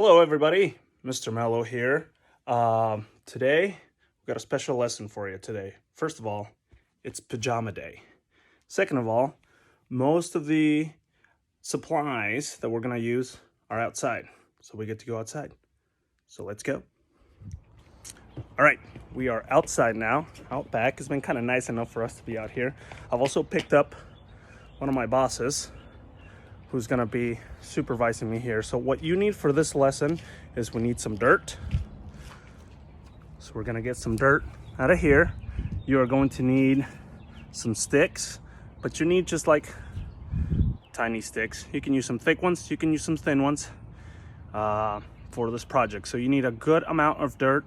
Hello everybody, Mr. Mello here. Today, we've got a special lesson for you today. First of all, it's pajama day. Second of all, most of the supplies that we're gonna use are outside. So we get to go outside. So let's go. All right, we are outside now. Out back. It's been kind of nice enough for us to be out here. I've also picked up one of my bosses who's gonna be supervising me here. So what you need for this lesson is we need some dirt. So we're gonna get some dirt out of here. You are going to need some sticks, but you need just like tiny sticks. You can use some thick ones, you can use some thin ones for this project. So you need a good amount of dirt.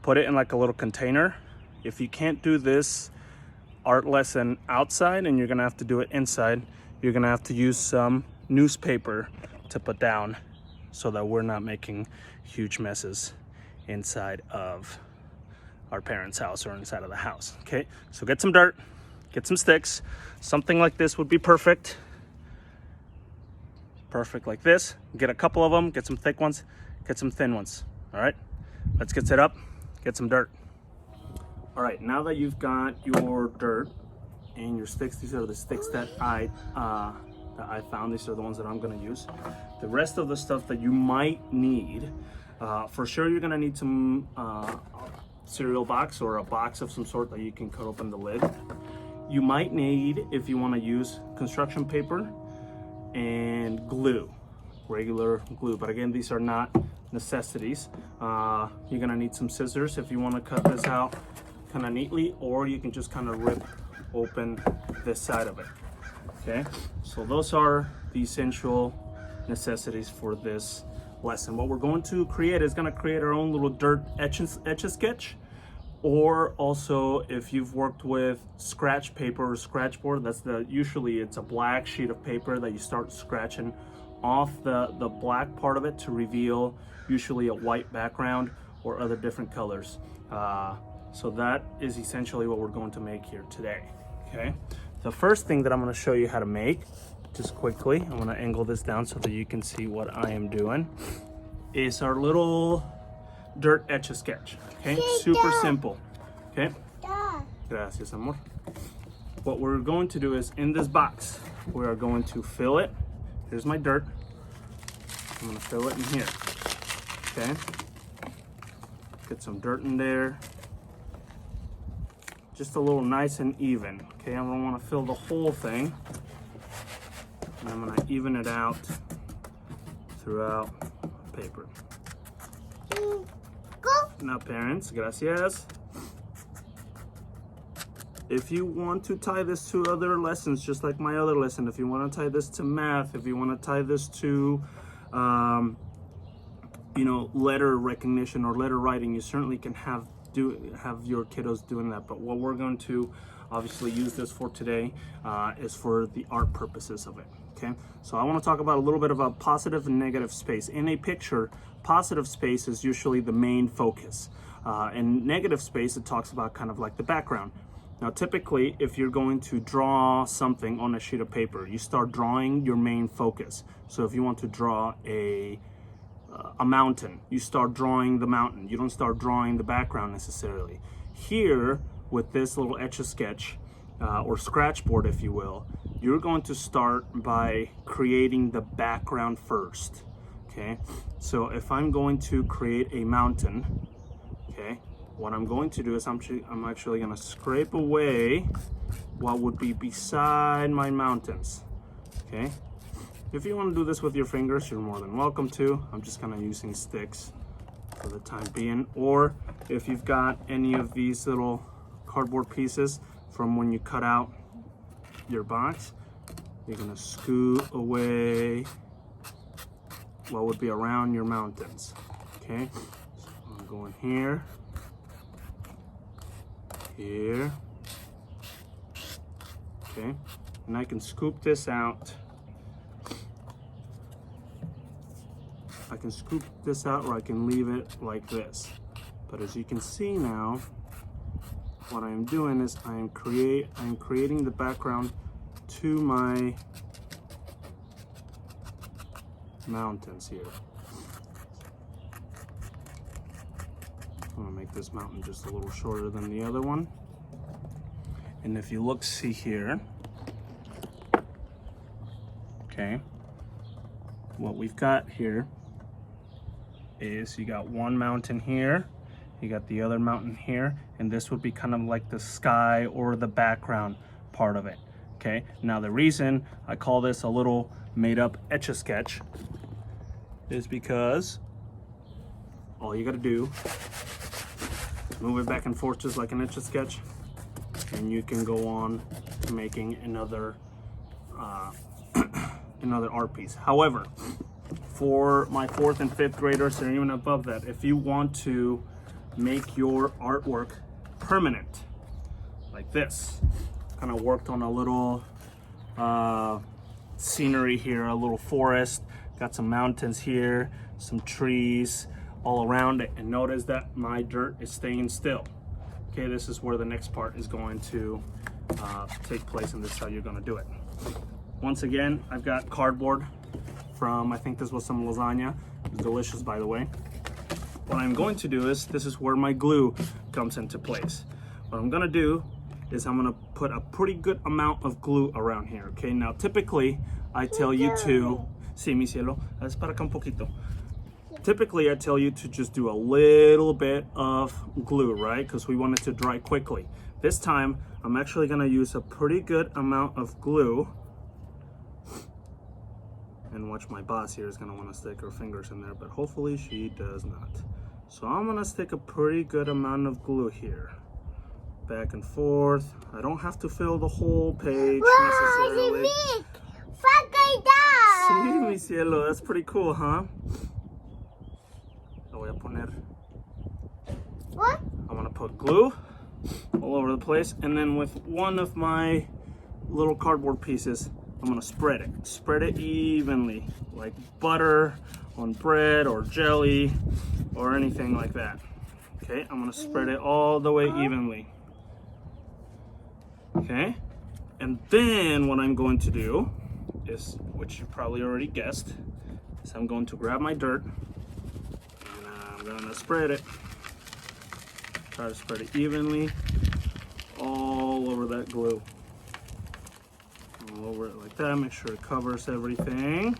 Put it in like a little container. If you can't do this art lesson outside and you're gonna have to do it inside, you're gonna have to use some newspaper to put down so that we're not making huge messes inside of our parents' house or inside of the house. Okay, so get some dirt, get some sticks. Something like this would be perfect. Perfect like this. Get a couple of them, get some thick ones, get some thin ones. All right, let's get set up, get some dirt. All right, now that you've got your dirt and your sticks, these are the sticks that I found. These are the ones that I'm gonna use. The rest of the stuff that you might need, for sure you're gonna need some cereal box or a box of some sort that you can cut open the lid. You might need, if you wanna use construction paper and glue, regular glue. But again, these are not necessities. You're gonna need some scissors if you wanna cut this out kind of neatly, or you can just kind of rip open this side of it. Okay, so those are the essential necessities for this lesson. What we're going to create is going to create our own little dirt etch-a-sketch, or also if you've worked with scratch paper or scratch board, usually it's a black sheet of paper that you start scratching off the black part of it to reveal usually a white background or other different colors. So that is essentially what we're going to make here today. Okay. The first thing that I'm going to show you how to make, just quickly, I'm going to angle this down so that you can see what I am doing, is our little dirt etch-a-sketch. Okay, super simple. Okay, gracias, amor. What we're going to do is, in this box, we are going to fill it. Here's my dirt. I'm going to fill it in here. Okay, get some dirt in there. Just a little nice and even. Okay, I don't want to fill the whole thing. And I'm going to even it out throughout paper. Now parents, gracias. If you want to tie this to other lessons, just like my other lesson, if you want to tie this to math, if you want to tie this to letter recognition or letter writing, you certainly can have your kiddos doing that. But what we're going to obviously use this for today is for the art purposes of it. Okay, so I want to talk about a little bit about positive and negative space. In a picture, positive space is usually the main focus. In negative space, it talks about kind of like the background. Now typically, if you're going to draw something on a sheet of paper, you start drawing your main focus. So if you want to draw a mountain, you start drawing the mountain. You don't start drawing the background necessarily. Here, with this little etch-a-sketch or scratch board, if you will, you're going to start by creating the background first. Okay, so if I'm going to create a mountain, okay, what I'm going to do is I'm actually going to scrape away what would be beside my mountains. Okay. If you want to do this with your fingers, you're more than welcome to. I'm just kind of using sticks for the time being. Or if you've got any of these little cardboard pieces from when you cut out your box, you're going to scoot away what would be around your mountains. Okay, so I'm going here, here. Okay, and I can scoop this out. I can scoop this out, or I can leave it like this. But as you can see now, what I'm doing is I'm creating the background to my mountains here. I'm gonna make this mountain just a little shorter than the other one. And if you look, see here, okay, what we've got here is you got one mountain here, you got the other mountain here, and this would be kind of like the sky or the background part of it. Okay, now the reason I call this a little made up Etch-a-Sketch is because all you gotta do is move it back and forth just like an Etch-a-Sketch, and you can go on to making another another art piece. However, for my 4th and 5th graders or even above that, if you want to make your artwork permanent like this, kind of worked on a little scenery here, a little forest, got some mountains here, some trees all around it, and notice that my dirt is staying still. Okay, this is where the next part is going to take place, and this is how you're going to do it. Once again, I've got cardboard from, I think this was some lasagna. It's delicious, by the way. What I'm going to do is, this is where my glue comes into place. What I'm gonna do is I'm gonna put a pretty good amount of glue around here, okay? Now, typically, I tell you to, sí, mi cielo, es para acá un poquito. Typically, I tell you to just do a little bit of glue, right? Because we want it to dry quickly. This time, I'm actually gonna use a pretty good amount of glue. And watch, my boss here is gonna wanna stick her fingers in there, but hopefully she does not. So I'm gonna stick a pretty good amount of glue here. Back and forth. I don't have to fill the whole page necessarily. Sí, mi cielo, that's pretty cool, huh? Lo voy a poner. What? I'm gonna put glue all over the place, and then with one of my little cardboard pieces, I'm gonna spread it evenly, like butter on bread or jelly or anything like that. Okay, I'm gonna spread it all the way evenly. Okay, and then what I'm going to do is, which you probably already guessed, is I'm going to grab my dirt and I'm gonna spread it. Try to spread it evenly all over that glue. All over it like that, make sure it covers everything.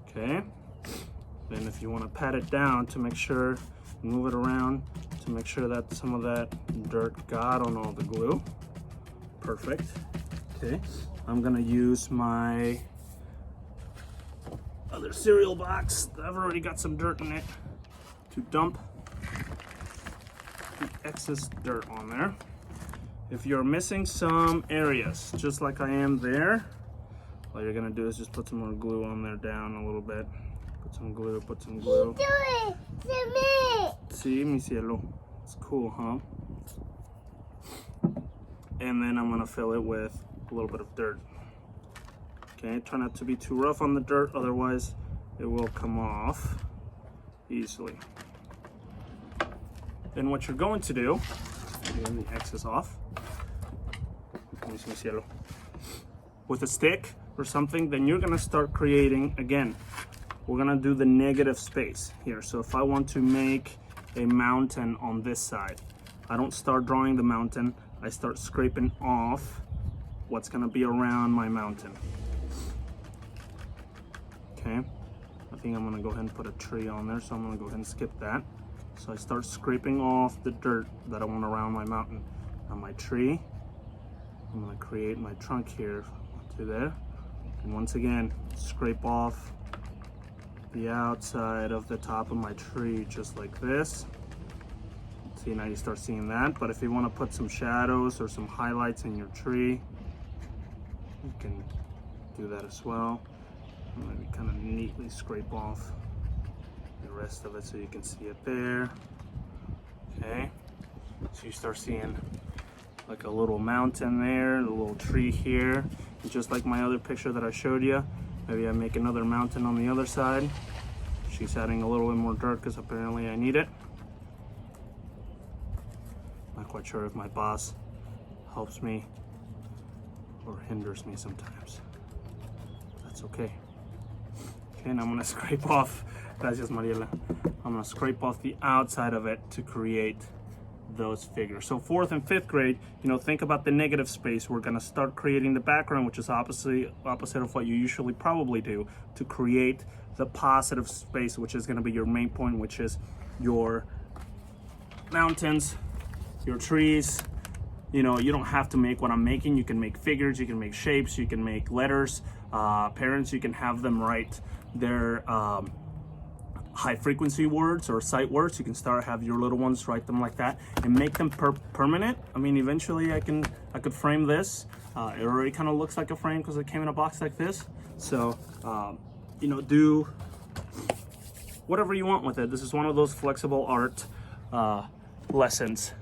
Okay, then if you want to pat it down to make sure, move it around to make sure that some of that dirt got on all the glue. Perfect. Okay, I'm gonna use my other cereal box. I've already got some dirt in it to dump the excess dirt on there. If you're missing some areas, just like I am there, all you're gonna do is just put some more glue on there, down a little bit. Put some glue, put some glue. Do it to me. See, mi cielo. It's cool, huh? And then I'm gonna fill it with a little bit of dirt. Okay, try not to be too rough on the dirt, otherwise it will come off easily. Then what you're going to do, getting the excess off, with a stick or something, then you're gonna start creating, again, we're gonna do the negative space here. So if I want to make a mountain on this side, I don't start drawing the mountain, I start scraping off what's gonna be around my mountain. Okay, I think I'm gonna go ahead and put a tree on there, so I'm gonna go ahead and skip that. So I start scraping off the dirt that I want around my mountain. On my tree, I'm gonna create my trunk here to there. And once again, scrape off the outside of the top of my tree just like this. See, now you start seeing that. But if you wanna put some shadows or some highlights in your tree, you can do that as well. I'm gonna kind of neatly scrape off the rest of it so you can see it there. Okay, so you start seeing like a little mountain there, a little tree here. And just like my other picture that I showed you, maybe I make another mountain on the other side. She's adding a little bit more dirt because apparently I need it. Not quite sure if my boss helps me or hinders me sometimes. That's okay. and I'm gonna scrape off, gracias Mariela, I'm gonna scrape off the outside of it to create those figures. So 4th and 5th grade, you know, think about the negative space. We're gonna start creating the background, which is opposite of what you usually probably do, to create the positive space, which is gonna be your main point, which is your mountains, your trees. You know, you don't have to make what I'm making. You can make figures, you can make shapes, you can make letters. Parents, you can have them write their high frequency words or sight words. You can have your little ones write them like that and make them permanent. I mean, eventually I could frame this. It already kind of looks like a frame because it came in a box like this. So, you know, do whatever you want with it. This is one of those flexible art lessons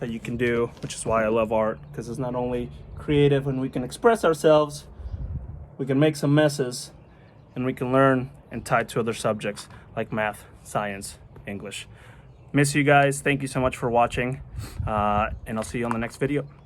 that you can do, which is why I love art, because it's not only creative and we can express ourselves, we can make some messes, and we can learn and tie to other subjects like math, science, English. Miss you guys. Thank you so much for watching, and I'll see you on the next video.